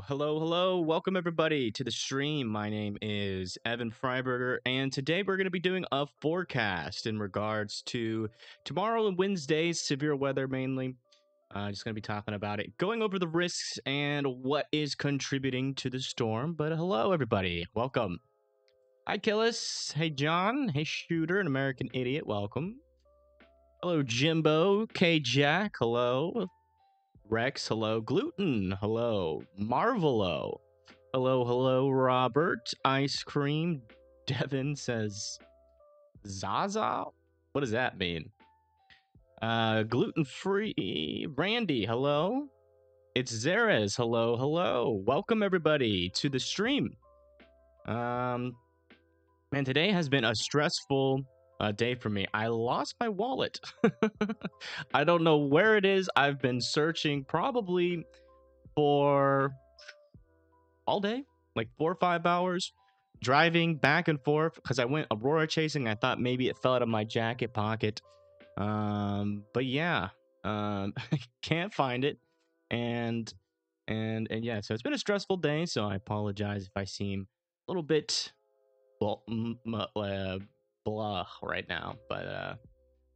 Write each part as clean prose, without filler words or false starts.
Hello. Welcome everybody to the stream. My name is Evan Freiberger, and today we're going to be doing a forecast in regards to tomorrow and Wednesday's severe weather mainly. Just going to be talking about it, going over the risks and what is contributing to the storm. But hello everybody. Welcome. Hi Killis. Hey John. Hey Shooter, an American idiot. Welcome. Hello Jimbo. K Jack. Hello. Rex, hello. Gluten, hello. Marvelo, hello, Robert. Ice cream. Devin says, Zaza? What does that mean? Gluten free. Randy, hello. It's Zeres, hello. Welcome, everybody, to the stream. Man, today has been a stressful day for me. I lost my wallet. I don't know where it is. I've been searching probably for all day, like 4 or 5 hours, driving back and forth because I went Aurora chasing. I thought maybe it fell out of my jacket pocket. But yeah, can't find it. And yeah, so it's been a stressful day. So I apologize if I seem a little bit blah right now, but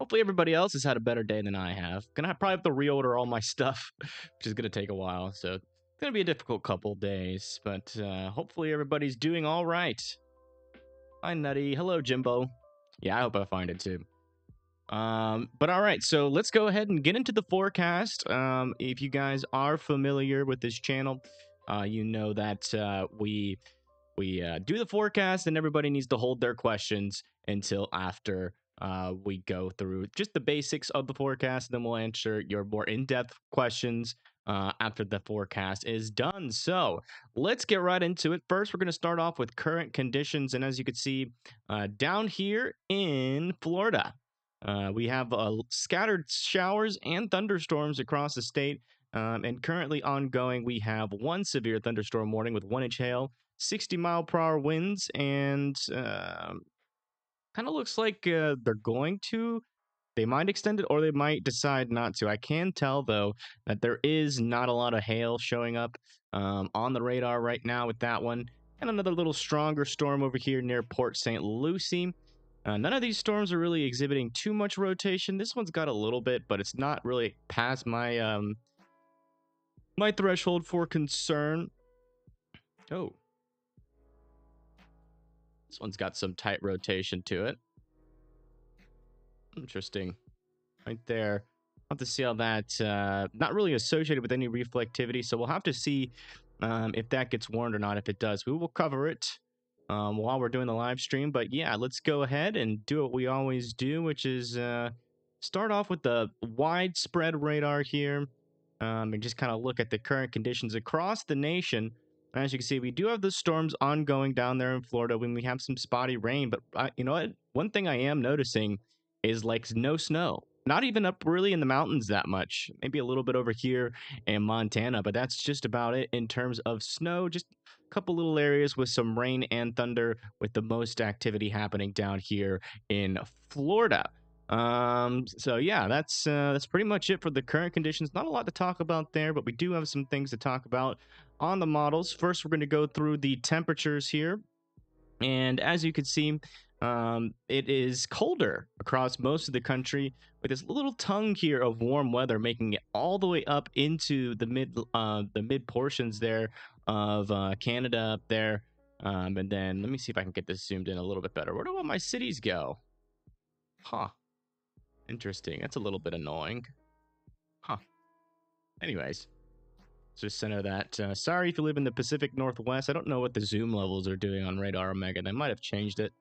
hopefully everybody else has had a better day than I have. Gonna probably have to reorder all my stuff, which is gonna take a while. So it's gonna be a difficult couple days, but hopefully everybody's doing all right. Hi Nutty. Hello Jimbo. Yeah, I hope I find it too. But all right, so let's go ahead and get into the forecast. If you guys are familiar with this channel, you know that we do the forecast, and everybody needs to hold their questions until after we go through just the basics of the forecast. Then we'll answer your more in-depth questions after the forecast is done. So let's get right into it. First, we're going to start off with current conditions, and as you can see down here in Florida, we have scattered showers and thunderstorms across the state. And currently ongoing, we have one severe thunderstorm warning with 1-inch hail, 60-mile-per-hour winds, and kind of looks like they might extend it or they might decide not to. I can tell, though, that there is not a lot of hail showing up on the radar right now with that one. And another little stronger storm over here near Port St. Lucie. None of these storms are really exhibiting too much rotation. This one's got a little bit, but it's not really past my my threshold for concern. Oh, this one's got some tight rotation to it. Interesting. Right there. I'll have to see how that, not really associated with any reflectivity, so we'll have to see if that gets warned or not. If it does, we will cover it while we're doing the live stream. But yeah, let's go ahead and do what we always do, which is start off with the widespread radar here and just kind of look at the current conditions across the nation. As you can see, we do have the storms ongoing down there in Florida when we have some spotty rain. But you know what? One thing I am noticing is like no snow. Not even up really in the mountains that much. Maybe a little bit over here in Montana, but that's just about it in terms of snow. Just a couple little areas with some rain and thunder, with the most activity happening down here in Florida. So yeah, that's pretty much it for the current conditions. Not a lot to talk about there, but we do have some things to talk about on the models. First, we're going to go through the temperatures here. And as you can see, it is colder across most of the country, with this little tongue here of warm weather making it all the way up into the mid portions there of Canada up there. And then let me see if I can get this zoomed in a little bit better. Where do all my cities go? Huh. Interesting. That's a little bit annoying. Huh. Anyways, let's just center that. Sorry if you live in the Pacific Northwest. I don't know what the zoom levels are doing on Radar Omega. They might have changed it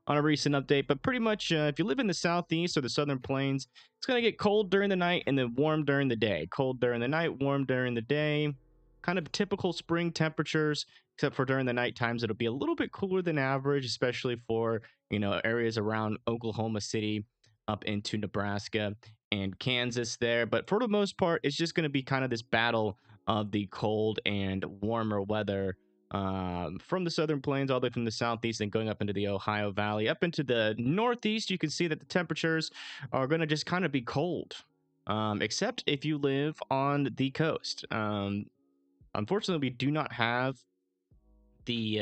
on a recent update, but pretty much if you live in the southeast or the southern plains, it's going to get cold during the night and then warm during the day. Cold during the night, warm during the day. Kind of typical spring temperatures, except for during the night times it'll be a little bit cooler than average, especially for, you know, areas around Oklahoma City up into Nebraska and Kansas there. But for the most part, it's just going to be kind of this battle of the cold and warmer weather from the southern plains all the way from the southeast and going up into the Ohio Valley. Up into the northeast, you can see that the temperatures are going to just kind of be cold, except if you live on the coast. Unfortunately, we do not have the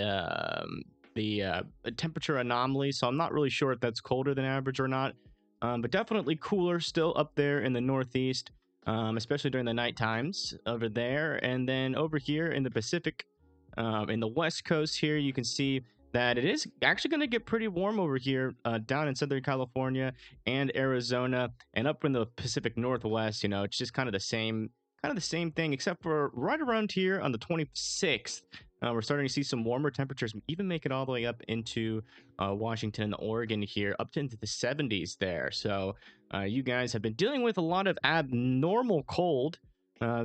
temperature anomaly, so I'm not really sure if that's colder than average or not. But definitely cooler still up there in the Northeast, especially during the night times over there. And then over here in the Pacific, in the West Coast here, you can see that it is actually going to get pretty warm over here down in Southern California and Arizona, and up in the Pacific Northwest. It's just kind of the same thing, except for right around here on the 26th. We're starting to see some warmer temperatures, even make it all the way up into Washington and Oregon here, up to into the 70s there. So you guys have been dealing with a lot of abnormal cold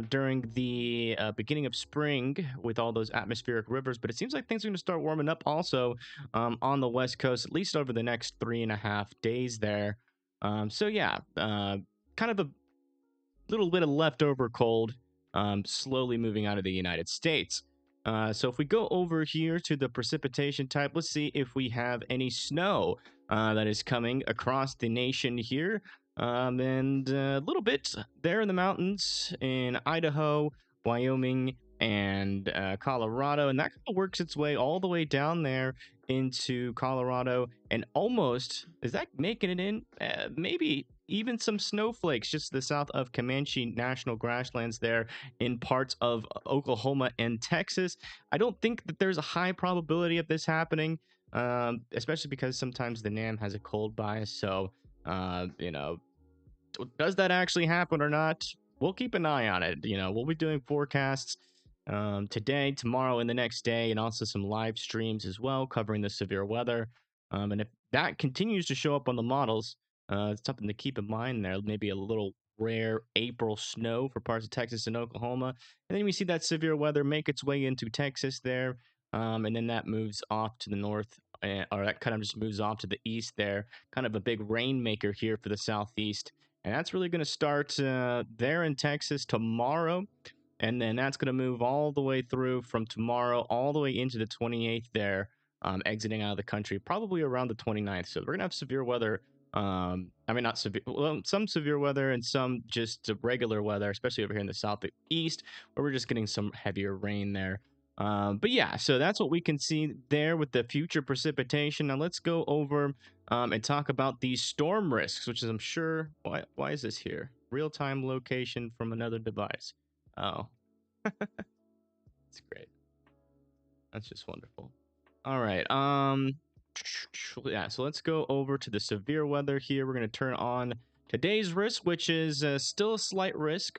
during the beginning of spring with all those atmospheric rivers, but it seems like things are going to start warming up also on the West Coast, at least over the next 3.5 days there. So yeah, kind of a little bit of leftover cold slowly moving out of the United States. So if we go over here to the precipitation type, let's see if we have any snow that is coming across the nation here. And a little bit there in the mountains in Idaho, Wyoming, and Colorado. And that kind of works its way all the way down there into Colorado, and almost, is that making it in? Maybe even some snowflakes just to the south of Comanche National Grasslands there in parts of Oklahoma and Texas. I don't think that there's a high probability of this happening, especially because sometimes the NAM has a cold bias. So, does that actually happen or not? We'll keep an eye on it. We'll be doing forecasts today, tomorrow, and the next day, and also some live streams as well covering the severe weather. And if that continues to show up on the models, it's something to keep in mind there. Maybe a little rare April snow for parts of Texas and Oklahoma. And then we see that severe weather make its way into Texas there. And then that moves off to the north, or that kind of just moves off to the east there. Kind of a big rainmaker here for the southeast. And that's really going to start there in Texas tomorrow. And then that's going to move all the way through from tomorrow all the way into the 28th there, exiting out of the country, probably around the 29th. So we're going to have severe weather. Not severe, well, some severe weather and some just regular weather, especially over here in the southeast, where we're just getting some heavier rain there. But yeah, so that's what we can see there with the future precipitation. Now let's go over and talk about these storm risks, which is, I'm sure, why is this here? Real-time location from another device. Oh, that's great. That's just wonderful. All right. Yeah, so let's go over to the severe weather here. We're going to turn on today's risk, which is still a slight risk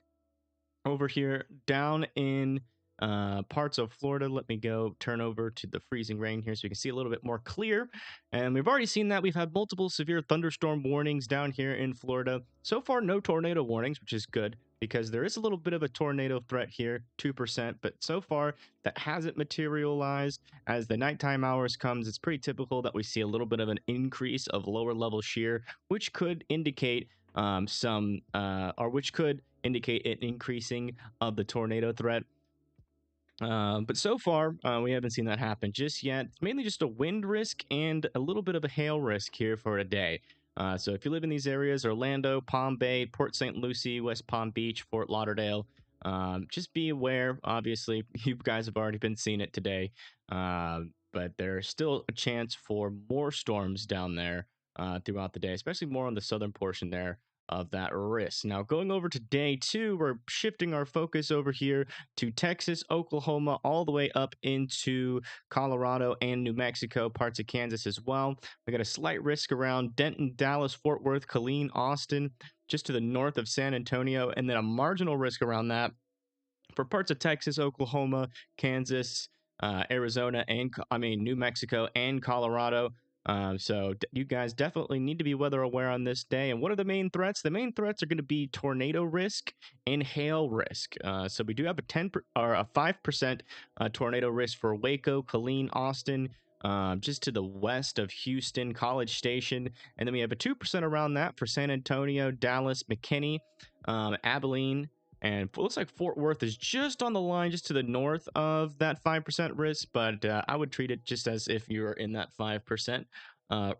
over here down in parts of Florida. Let me go turn over to the freezing rain here so you can see a little bit more clear. And we've already seen that. We've had multiple severe thunderstorm warnings down here in Florida. So far, no tornado warnings, which is good because there is a little bit of a tornado threat here, 2%. But so far, that hasn't materialized. As the nighttime hours comes, it's pretty typical that we see a little bit of an increase of lower level shear, which could indicate which could indicate an increasing of the tornado threat. But so far, we haven't seen that happen just yet. It's mainly just a wind risk and a little bit of a hail risk here for today. So if you live in these areas, Orlando, Palm Bay, Port St. Lucie, West Palm Beach, Fort Lauderdale, just be aware. Obviously, you guys have already been seeing it today. But there's still a chance for more storms down there throughout the day, especially more on the southern portion there of that risk. Now, going over to day 2, we're shifting our focus over here to Texas, Oklahoma, all the way up into Colorado and New Mexico, parts of Kansas as well. We got a slight risk around Denton, Dallas, Fort Worth, Killeen, Austin, just to the north of San Antonio, and then a marginal risk around that for parts of Texas, Oklahoma, Kansas, Arizona, and New Mexico and Colorado. So you guys definitely need to be weather aware on this day. And what are the main threats? The main threats are going to be tornado risk and hail risk. So we do have a 5% tornado risk for Waco, Killeen, Austin, just to the west of Houston, College Station. And then we have a 2% around that for San Antonio, Dallas, McKinney, Abilene. And it looks like Fort Worth is just on the line, just to the north of that 5% risk. But I would treat it just as if you're in that 5%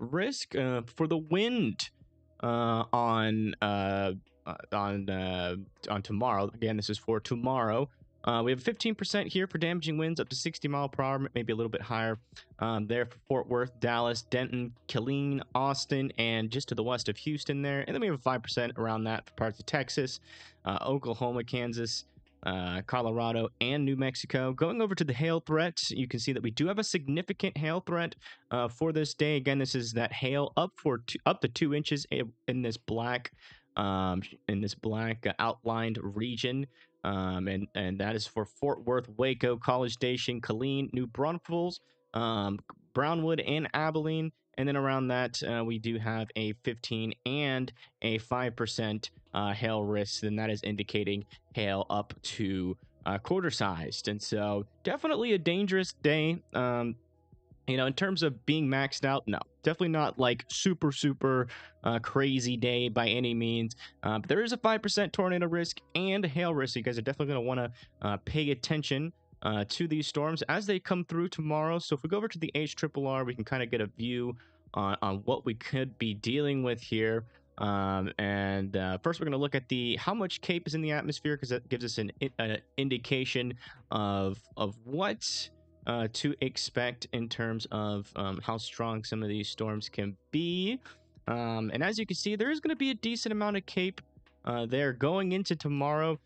risk. For the wind on tomorrow. Again, this is for tomorrow. We have 15% here for damaging winds up to 60 mile per hour, maybe a little bit higher. There for Fort Worth, Dallas, Denton, Killeen, Austin, and just to the west of Houston there. And then we have 5% around that for parts of Texas, Oklahoma, Kansas, Colorado, and New Mexico. Going over to the hail threat, you can see that we do have a significant hail threat for this day. Again, this is that hail up to 2 inches in this black outlined region. And that is for Fort Worth, Waco, College Station, Killeen, New Braunfels, Brownwood, and Abilene. And then around that, we do have a 15 and a 5% hail risk, and that is indicating hail up to quarter sized. And so definitely a dangerous day. In terms of being maxed out, no, definitely not like super crazy day by any means. But there is a 5% tornado risk and hail risk. So you guys are definitely going to want to pay attention to these storms as they come through tomorrow. So if we go over to the HRRR, we can kind of get a view on what we could be dealing with here. And first, we're going to look at how much CAPE is in the atmosphere, because that gives us an indication of what to expect in terms of how strong some of these storms can be. And as you can see, there is going to be a decent amount of CAPE there going into tomorrow.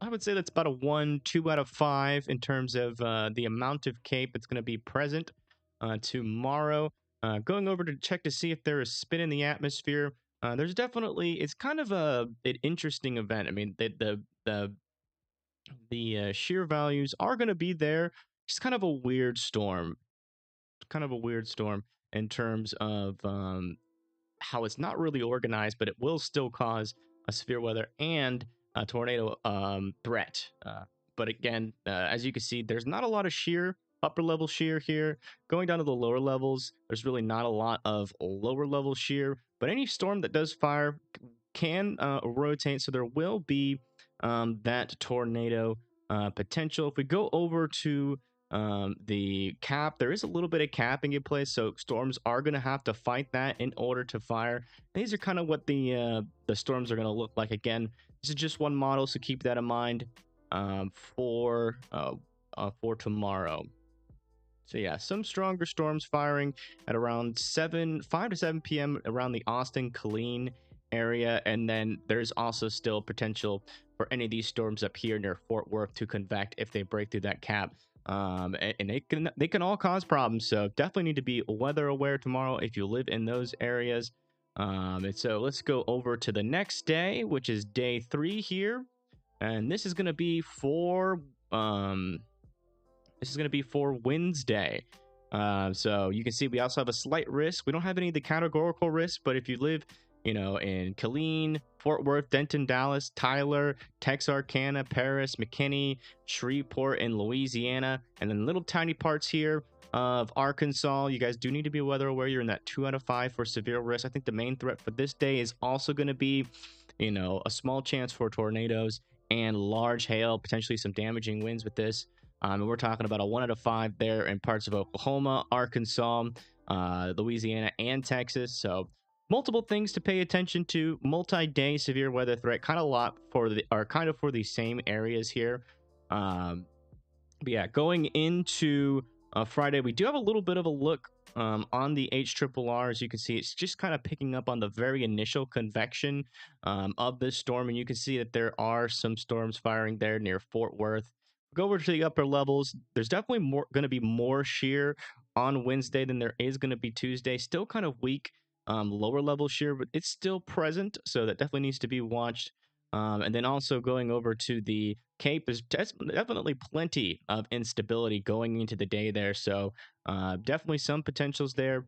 I would say that's about a 2 out of 5 in terms of the amount of CAPE that's going to be present tomorrow. Going over to check to see if there is spin in the atmosphere. There's definitely, it's kind of an interesting event. I mean, the shear values are going to be there. It's kind of a weird storm. In terms of how it's not really organized, but it will still cause a severe weather and a tornado threat. But again, as you can see, there's not a lot of upper level shear here. Going down to the lower levels, there's really not a lot of lower level shear, but any storm that does fire can rotate, so there will be that tornado potential. If we go over to the cap, there is a little bit of capping in place, so storms are going to have to fight that in order to fire. These are kind of what the storms are going to look like. Again, this is just one model, so keep that in mind for tomorrow. So yeah, some stronger storms firing at around 5 to 7 p.m. around the Austin, Killeen area, and then there's also still potential for any of these storms up here near Fort Worth to convect if they break through that cap. And they can all cause problems, so definitely need to be weather aware tomorrow if you live in those areas. And so let's go over to the next day, which is day 3 here, and this is going to be for Wednesday. So you can see we also have a slight risk. We don't have any of the categorical risks, but if you live, in Killeen, Fort Worth, Denton, Dallas, Tyler, Texarkana, Paris, McKinney, Shreveport, and Louisiana, and then little tiny parts here of Arkansas, you guys do need to be weather aware. You're in that 2 out of 5 for severe risk. I think the main threat for this day is also going to be, a small chance for tornadoes and large hail, potentially some damaging winds with this. And we're talking about a 1 out of 5 there in parts of Oklahoma, Arkansas, Louisiana, and Texas. So multiple things to pay attention to. Multi-day severe weather threat, kind of for the same areas here. But yeah, going into Friday, we do have a little bit of a look on the HRRR. As you can see, it's just kind of picking up on the very initial convection of this storm, and you can see that there are some storms firing there near Fort Worth. Go over to the upper levels. There's definitely going to be more shear on Wednesday than there is going to be Tuesday. Still kind of weak lower level shear, but it's still present, so that definitely needs to be watched. And then also going over to the Cape, is definitely plenty of instability going into the day there. So definitely some potentials there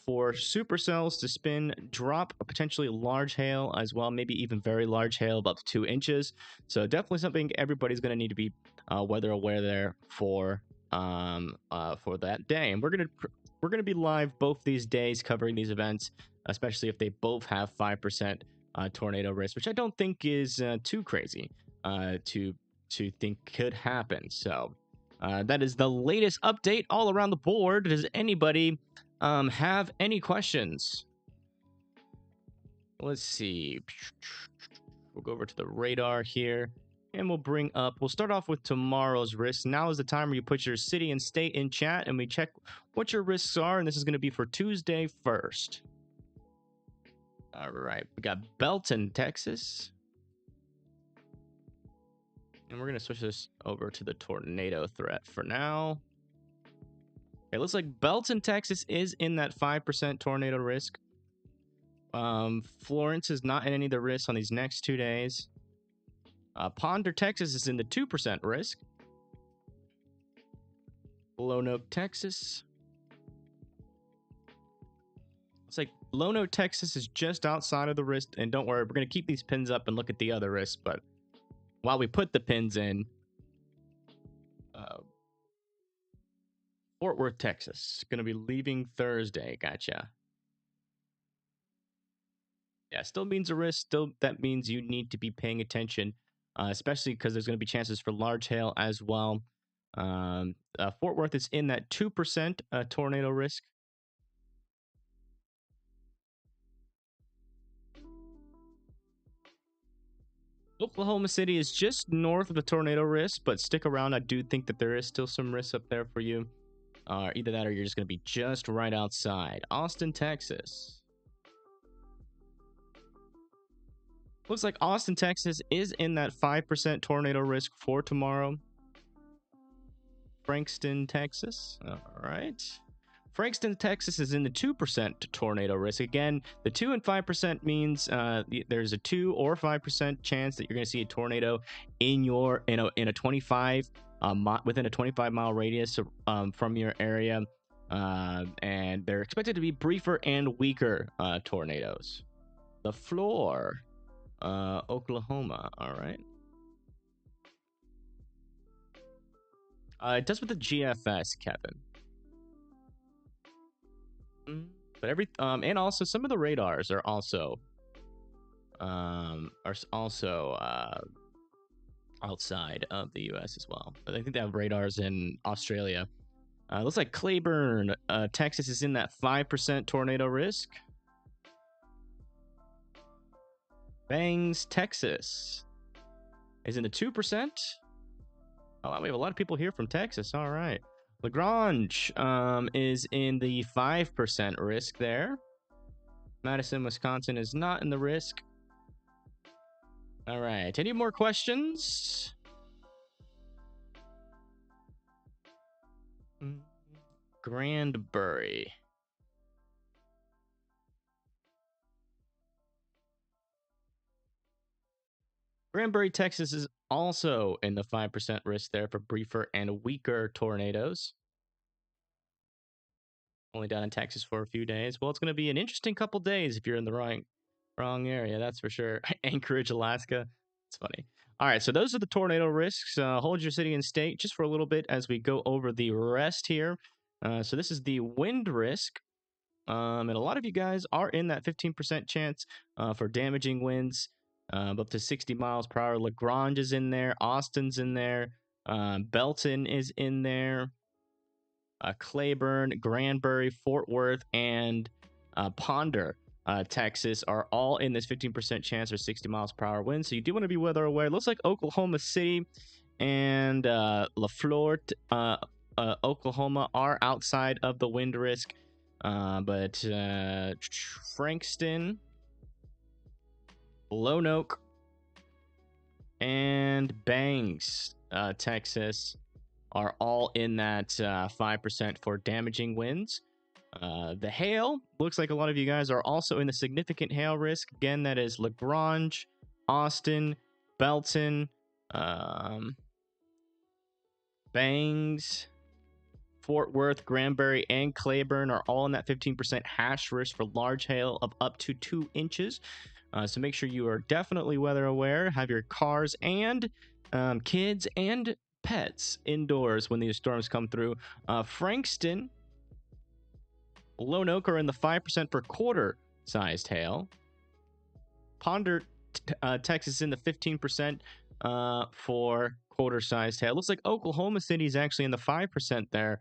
for supercells to spin, drop potentially large hail as well, maybe even very large hail of up to 2 inches. So definitely something everybody's going to need to be weather aware there for that day. And we're gonna be live both these days covering these events, especially if they both have 5% tornado risk, which I don't think is too crazy to think could happen. So that is the latest update all around the board. Does anybody have any questions? Let's see. We'll go over to the radar here. And we'll start off with tomorrow's risks. Now is the time where you put your city and state in chat and we check what your risks are. And this is going to be for Tuesday 1st. All right. We got Belton, Texas. And we're going to switch this over to the tornado threat for now. It looks like Belton, Texas is in that 5% tornado risk. Florence is not in any of the risks on these next 2 days. Ponder, Texas is in the 2% risk. Lone Oak, Texas. It's like Lone Oak, Texas is just outside of the risk. And don't worry, we're going to keep these pins up and look at the other risks. But while we put the pins in, Fort Worth, Texas, going to be leaving Thursday. Gotcha. Yeah, still means a risk. Still, that means you need to be paying attention, especially because there's going to be chances for large hail as well. Fort Worth is in that 2% tornado risk. Oklahoma City is just north of the tornado risk, but stick around. I do think that there is still some risk up there for you. Either that or you're just going to be just right outside. Austin, Texas. Looks like Austin, Texas is in that 5% tornado risk for tomorrow. Frankston, Texas. All right. Frankston, Texas is in the 2% tornado risk. Again, the 2 and 5% means there's a 2 or 5% chance that you're going to see a tornado in a 25 within a 25-mile radius from your area, and they're expected to be briefer and weaker tornadoes. The floor, Oklahoma. All right. It does with the GFS, Kevin. But and also some of the radars are also outside of the U.S. as well. But I think they have radars in Australia. Looks like Claiborne, Texas is in that 5% tornado risk. Bangs, Texas is in the 2%. Oh, we have a lot of people here from Texas. All right. Lagrange is in the 5% risk there. Madison, Wisconsin is not in the risk. All right. Any more questions? Granbury. Granbury, Texas is also in the 5% risk there for briefer and weaker tornadoes. Only down in Texas for a few days. Well, it's going to be an interesting couple days if you're in the wrong area, that's for sure. Anchorage, Alaska. It's funny. All right, so those are the tornado risks. Hold your city and state just for a little bit as we go over the rest here. So this is the wind risk. And a lot of you guys are in that 15% chance for damaging winds. Up to 60 miles per hour. Lagrange is in there. Austin's in there. Belton is in there. Claiborne, Granbury, Fort Worth, and Ponder, Texas are all in this 15% chance or 60 miles per hour wind. So you do want to be weather aware. It looks like Oklahoma City and LaFleur, Oklahoma are outside of the wind risk. But Frankston, Lone Oak, and Bangs, Texas, are all in that 5% for damaging winds. The hail, looks like a lot of you guys are also in the significant hail risk. Again, that is Lagrange, Austin, Belton, Bangs, Fort Worth, Granbury, and Claiborne are all in that 15% hash risk for large hail of up to 2 inches. So make sure you are definitely weather aware. Have your cars and kids and pets indoors when these storms come through. Frankston, Lone Oak are in the 5% for quarter-sized hail. Ponder, Texas, in the 15% for quarter-sized hail. Looks like Oklahoma City is actually in the 5% there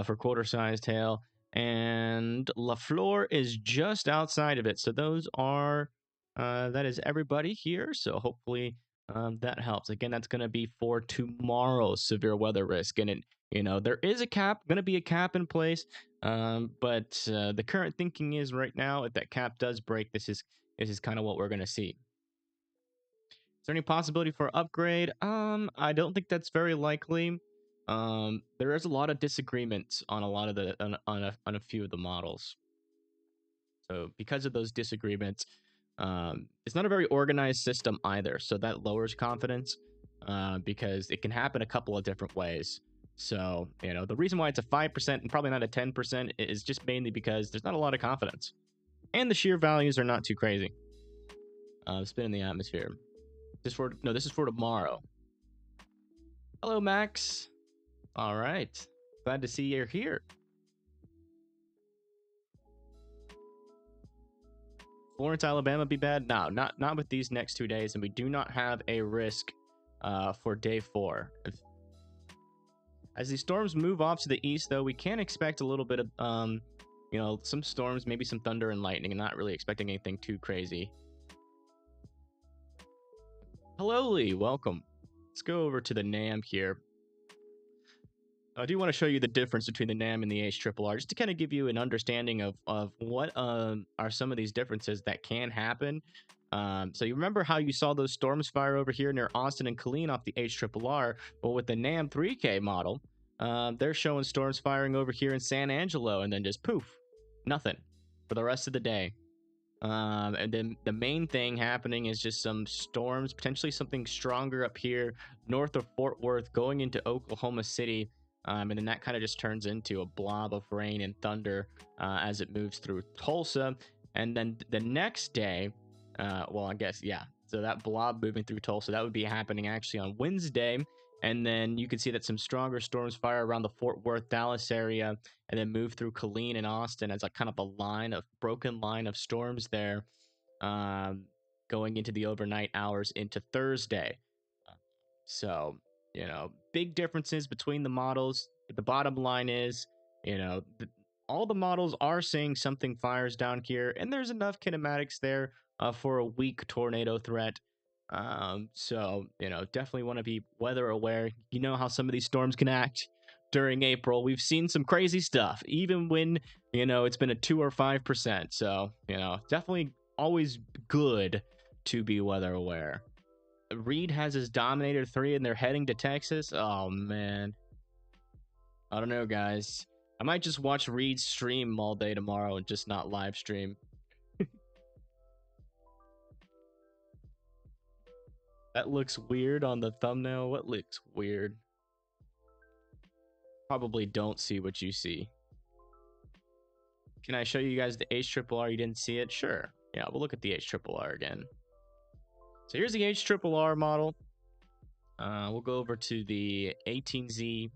for quarter-sized hail. And LaFleur is just outside of it. So those are... that is everybody here. So hopefully That helps. Again, that's going to be for tomorrow's severe weather risk, and there is a cap, going to be a cap in place. But the current thinking is right now, if that cap does break, this is kind of what we're going to see. Is there any possibility for upgrade? I don't think that's very likely. There is a lot of disagreements on a lot of the on a few of the models. So because of those disagreements, it's not a very organized system either. So that lowers confidence because it can happen a couple of different ways. So, the reason why it's a 5% and probably not a 10% is just mainly because there's not a lot of confidence. And the sheer values are not too crazy. Spin in the atmosphere. This is for tomorrow. Hello, Max. All right. Glad to see you're here. Florence, Alabama be bad? No, not with these next 2 days, and we do not have a risk for day 4. As these storms move off to the east, though, we can expect a little bit of some storms, maybe some thunder and lightning. I'm not really expecting anything too crazy. Hello, Lee. Welcome. Let's go over to the NAM here. I do want to show you the difference between the NAM and the HRRR, just to kind of give you an understanding of what are some of these differences that can happen. So you remember how you saw those storms fire over here near Austin and Killeen off the HRRR? Well, with the NAM 3K model, they're showing storms firing over here in San Angelo, and then just poof, nothing for the rest of the day. And then the main thing happening is just some storms, potentially something stronger up here north of Fort Worth going into Oklahoma City. And then that kind of just turns into a blob of rain and thunder as it moves through Tulsa. And then the next day, I guess, yeah. So that blob moving through Tulsa, that would be happening actually on Wednesday. And then you can see that some stronger storms fire around the Fort Worth, Dallas area, and then move through Killeen and Austin as a kind of a broken line of storms there, going into the overnight hours into Thursday. So, big differences between the models. But the bottom line is, all the models are saying something fires down here, and there's enough kinematics there for a weak tornado threat. So, definitely want to be weather aware. You know how some of these storms can act during April. We've seen some crazy stuff, even when, it's been a 2 or 5%. So, definitely always good to be weather aware. Reed has his Dominator 3 and they're heading to Texas. Oh, man. I don't know, guys. I might just watch Reed stream all day tomorrow and just not live stream. That looks weird on the thumbnail. What looks weird? Probably don't see what you see. Can I show you guys the HRRR? You didn't see it? Sure. Yeah, we'll look at the HRRR again. So here's the HRRR model. We'll go over to the 18Z.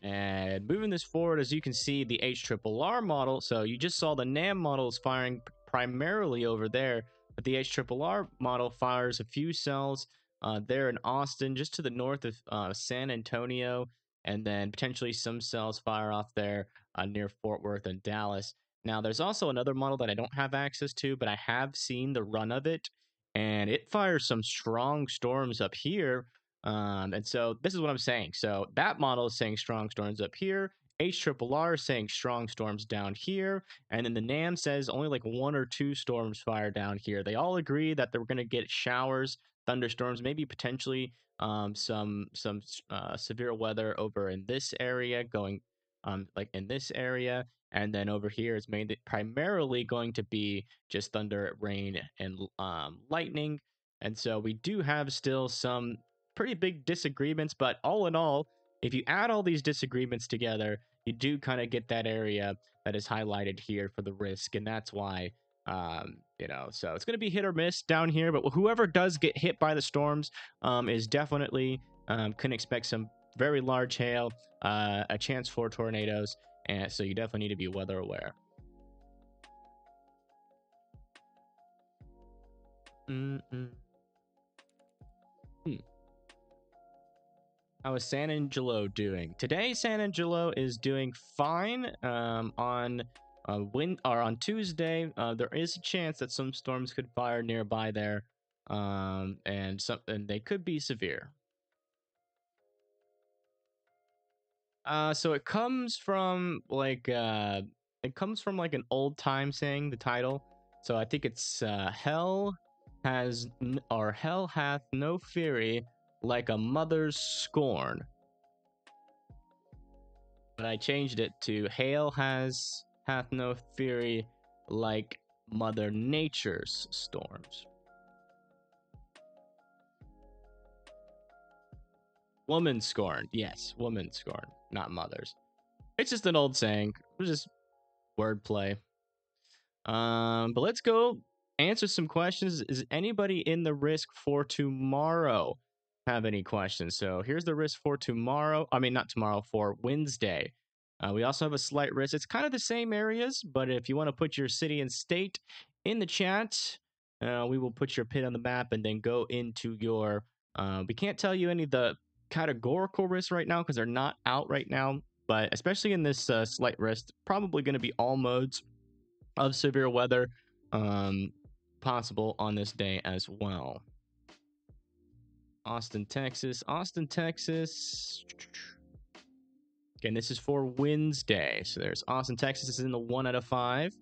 And moving this forward, as you can see, the HRRR model. So you just saw the NAM model is firing primarily over there. But the HRRR model fires a few cells there in Austin, just to the north of San Antonio. And then potentially some cells fire off there near Fort Worth and Dallas. Now, there's also another model that I don't have access to, but I have seen the run of it. And it fires some strong storms up here. And so this is what I'm saying. So that model is saying strong storms up here. HRRR is saying strong storms down here. And then the NAM says only like 1 or 2 storms fire down here. They all agree that they're going to get showers, thunderstorms, maybe potentially some severe weather over in this area, going like in this area. And then over here is mainly primarily going to be just thunder, rain, and lightning. And so we do have still some pretty big disagreements, but all in all, if you add all these disagreements together, you do kind of get that area that is highlighted here for the risk. And that's why, so it's going to be hit or miss down here, but whoever does get hit by the storms is definitely can expect some very large hail, a chance for tornadoes. And so you definitely need to be weather aware. How is San Angelo doing? Today, San Angelo is doing fine. On Tuesday, there is a chance that some storms could fire nearby there. and they could be severe. So it comes from like an old time saying, the title. So I think it's hell hell hath no fury like a mother's scorn. But I changed it to hail hath no fury like Mother Nature's storms. Woman scorn. Yes, woman scorn, not mothers. It's just an old saying. It's just wordplay. But let's go answer some questions. Is anybody in the risk for tomorrow have any questions? So here's the risk for tomorrow. I mean, not tomorrow, for Wednesday. We also have a slight risk. It's kind of the same areas, but if you want to put your city and state in the chat, we will put your pin on the map and then go into your. We can't tell you any of the categorical risks right now because they're not out right now. But especially in this slight risk, probably going to be all modes of severe weather possible on this day as well. Austin, Texas. Again, this is for Wednesday. So there's Austin, Texas is in the 1 out of 5.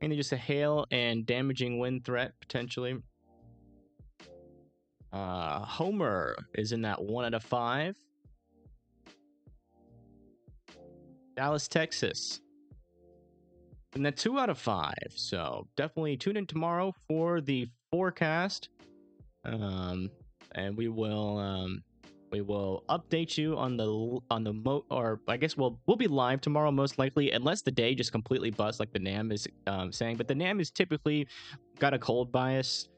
And just a hail and damaging wind threat, potentially. Homer is in that 1 out of 5. Dallas, Texas, and that 2 out of 5. So definitely tune in tomorrow for the forecast. And we will update you on the or I guess we'll be live tomorrow most likely, unless the day just completely busts like the NAM is saying. But the NAM is typically got a cold bias,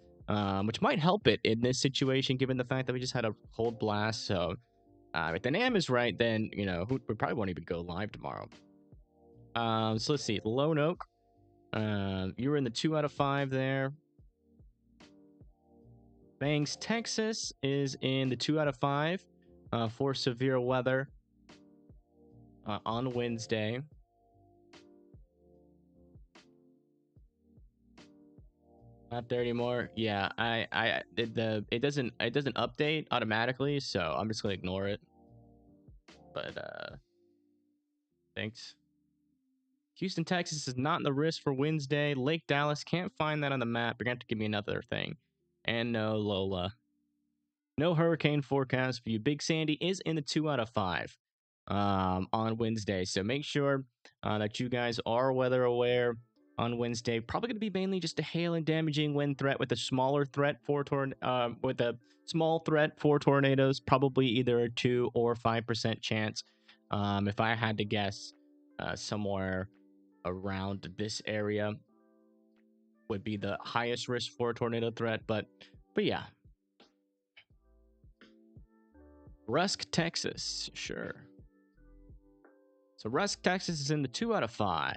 which might help it in this situation given the fact that we just had a cold blast. So if the NAM is right, then we probably won't even go live tomorrow. So let's see, Lone Oak, you were in the 2 out of 5 there. Bangs, Texas is in the 2 out of 5 for severe weather on Wednesday. Not there anymore. Yeah, it doesn't update automatically, so I'm just gonna ignore it. But thanks. Houston, Texas is not in the risk for Wednesday. Lake Dallas, can't find that on the map. You're gonna have to give me another thing. And no Lola. No hurricane forecast for you. Big Sandy is in the 2 out of 5 on Wednesday. So make sure that you guys are weather aware on Wednesday. Probably going to be mainly just a hail and damaging wind threat with a smaller threat for with a small threat for tornadoes. Probably either a 2 or 5% chance. If I had to guess, somewhere around this area would be the highest risk for a tornado threat. But yeah. Rusk, Texas, sure. So Rusk, Texas is in the 2 out of 5.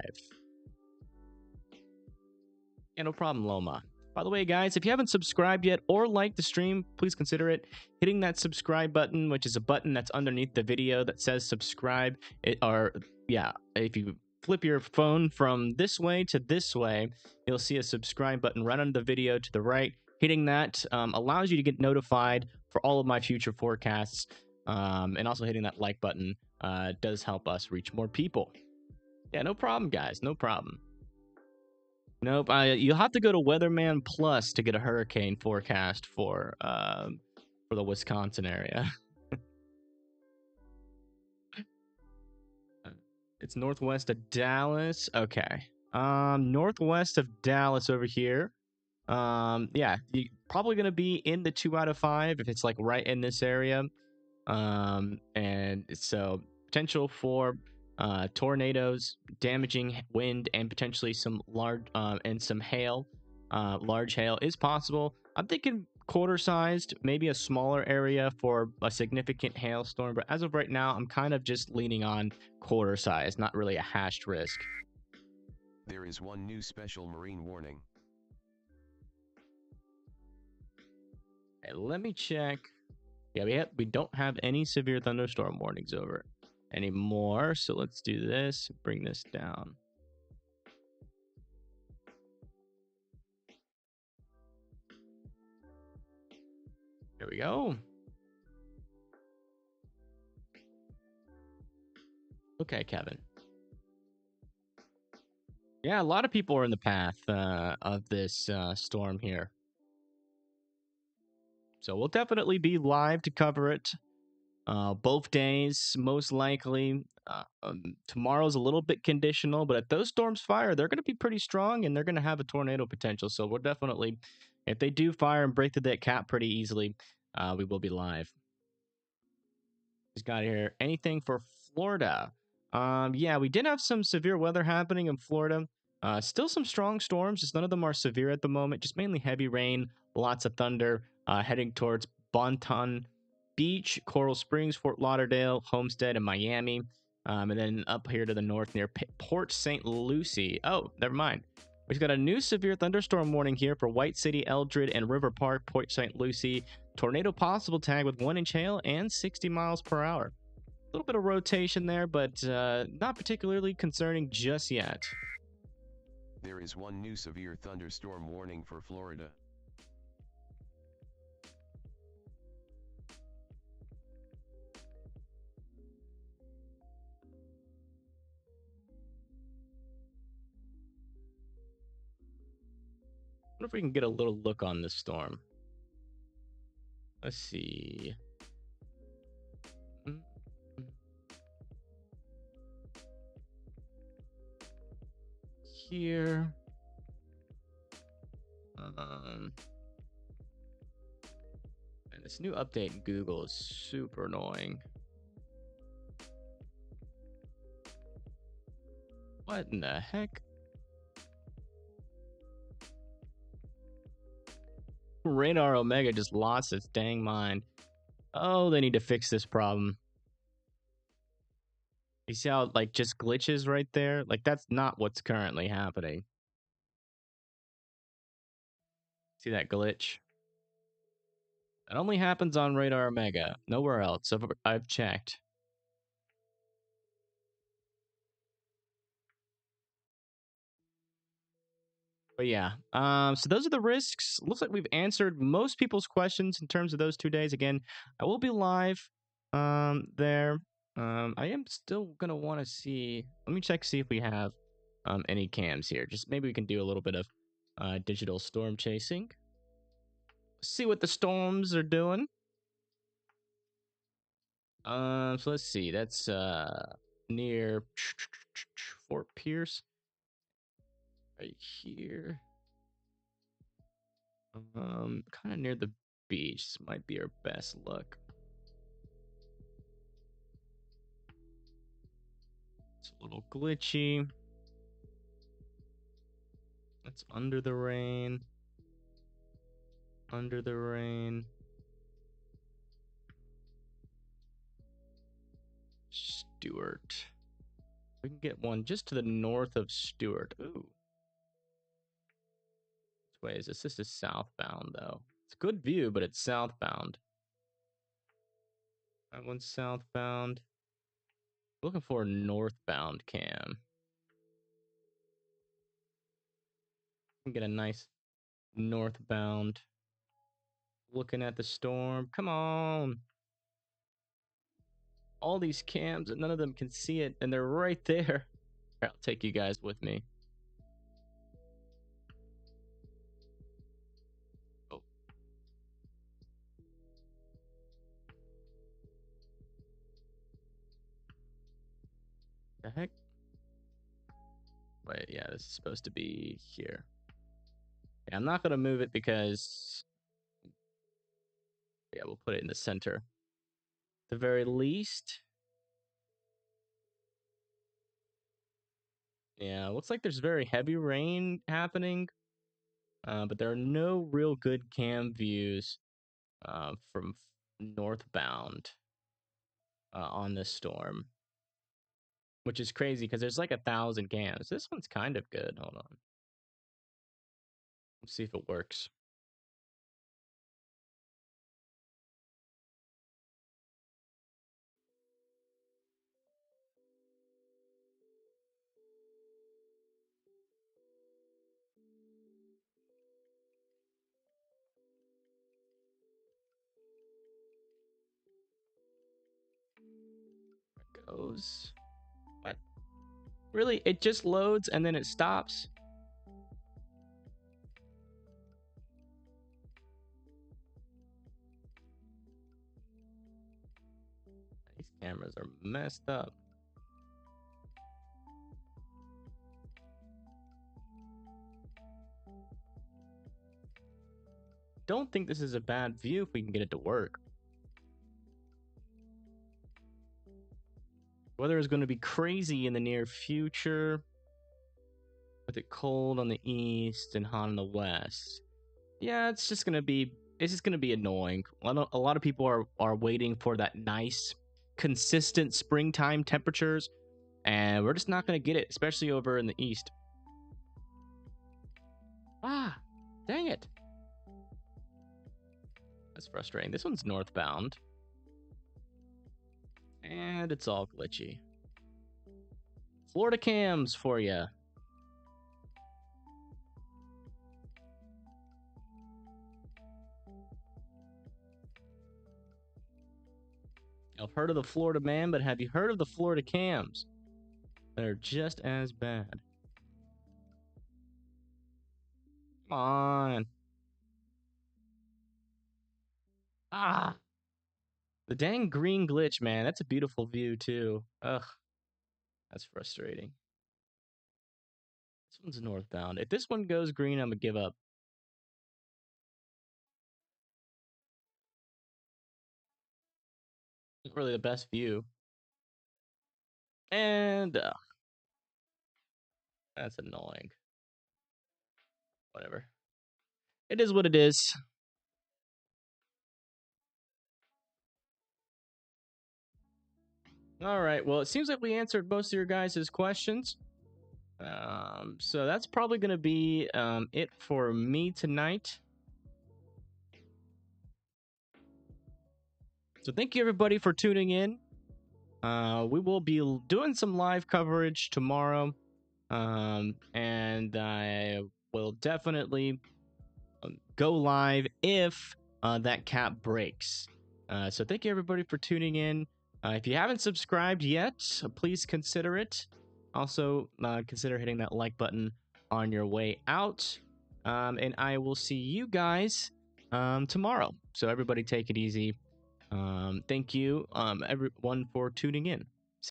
Yeah, no problem, Loma. By the way, guys, if you haven't subscribed yet or liked the stream, please consider it. Hitting that subscribe button, which is a button that's underneath the video that says subscribe. If you flip your phone from this way to this way, you'll see a subscribe button right under the video to the right. Hitting that allows you to get notified for all of my future forecasts. And also hitting that like button does help us reach more people. Yeah, no problem, guys. No problem. Nope. You'll have to go to Weatherman Plus to get a hurricane forecast for the Wisconsin area. It's northwest of Dallas. Okay. Northwest of Dallas over here. Yeah, you're probably gonna be in the 2 out of 5 if it's like right in this area. And so potential for tornadoes, damaging wind, and potentially some large and some hail. Large hail is possible. I'm thinking quarter-sized, maybe a smaller area for a significant hailstorm. But as of right now, I'm kind of just leaning on quarter-sized, not really a hashed risk. There is one new special marine warning. Okay, let me check. Yeah, we don't have any severe thunderstorm warnings over anymore. So let's do this. Bring this down. we go. Okay, Kevin. Yeah, a lot of people are in the path of this storm here. So we'll definitely be live to cover it both days, most likely. Tomorrow's a little bit conditional, but if those storms fire, they're going to be pretty strong and they're going to have a tornado potential. So we're definitely, if they do fire and break through that cap pretty easily, we will be live. He's got here anything for Florida. Yeah, we did have some severe weather happening in Florida. Still some strong storms, just none of them are severe at the moment. Just mainly heavy rain, lots of thunder, heading towards Bonton Beach, Coral Springs, Fort Lauderdale, Homestead, and Miami. And then up here to the north near Port St. Lucie. Oh, never mind. We've got a new severe thunderstorm warning here for White City, Eldred, and River Park, Port St. Lucie. Tornado possible tag with 1-inch hail and 60 miles per hour. A little bit of rotation there, but not particularly concerning just yet. There is one new severe thunderstorm warning for Florida. I wonder if we can get a little look on this storm. Let's see. Here. And this new update in Google is super annoying. What in the heck? Radar Omega just lost its dang mind. Oh, they need to fix this problem. You see how it, like, just glitches right there? Like, that's not what's currently happening. See that glitch? It only happens on Radar Omega. Nowhere else. I've checked. But yeah, so those are the risks. Looks like we've answered most people's questions in terms of those 2 days. Again, I will be live there. I am still gonna want to see. Let me check see if we have any cams here. Just maybe we can do a little bit of digital storm chasing. See what the storms are doing. So let's see. That's near Fort Pierce, right here. Kind of near the beach. This might be our best luck. It's a little glitchy. That's under the rain. Under the rain. Stewart. We can get one just to the north of Stewart. Ooh. Which way is this? This is southbound, though. It's a good view, but it's southbound. That one's southbound. Looking for a northbound cam. We can get a nice northbound. Looking at the storm. Come on. All these cams and none of them can see it, and they're right there. Here, I'll take you guys with me. Oh. The heck? Wait, yeah, this is supposed to be here. Yeah, I'm not gonna move it because yeah, we'll put it in the center. At the very least. Yeah, looks like there's very heavy rain happening. But there are no real good cam views from northbound on this storm. Which is crazy because there's like 1,000 cams. This one's kind of good. Hold on. Let's see if it works. Those. What? Really? It just loads and then it stops? These cameras are messed up. Don't think this is a bad view if we can get it to work. Weather is going to be crazy in the near future, with it cold on the east and hot on the west. Yeah, it's just going to be annoying. A lot of people are waiting for that nice, consistent springtime temperatures, and we're just not going to get it, especially over in the east. Ah, dang it. That's frustrating. This one's northbound. And it's all glitchy. Florida cams for you. I've heard of the Florida man, but have you heard of the Florida cams? They're just as bad. Come on. Ah. The dang green glitch, man. That's a beautiful view, too. Ugh. That's frustrating. This one's northbound. If this one goes green, I'm going to give up. Not really the best view. And that's annoying. Whatever. It is what it is. All right. Well, it seems like we answered most of your guys' questions. So that's probably going to be it for me tonight. So thank you everybody for tuning in. We will be doing some live coverage tomorrow. And I will definitely go live if that cap breaks. So thank you everybody for tuning in. If you haven't subscribed yet, please consider it. Also, consider hitting that like button on your way out. And I will see you guys tomorrow. So everybody take it easy. Thank you everyone for tuning in.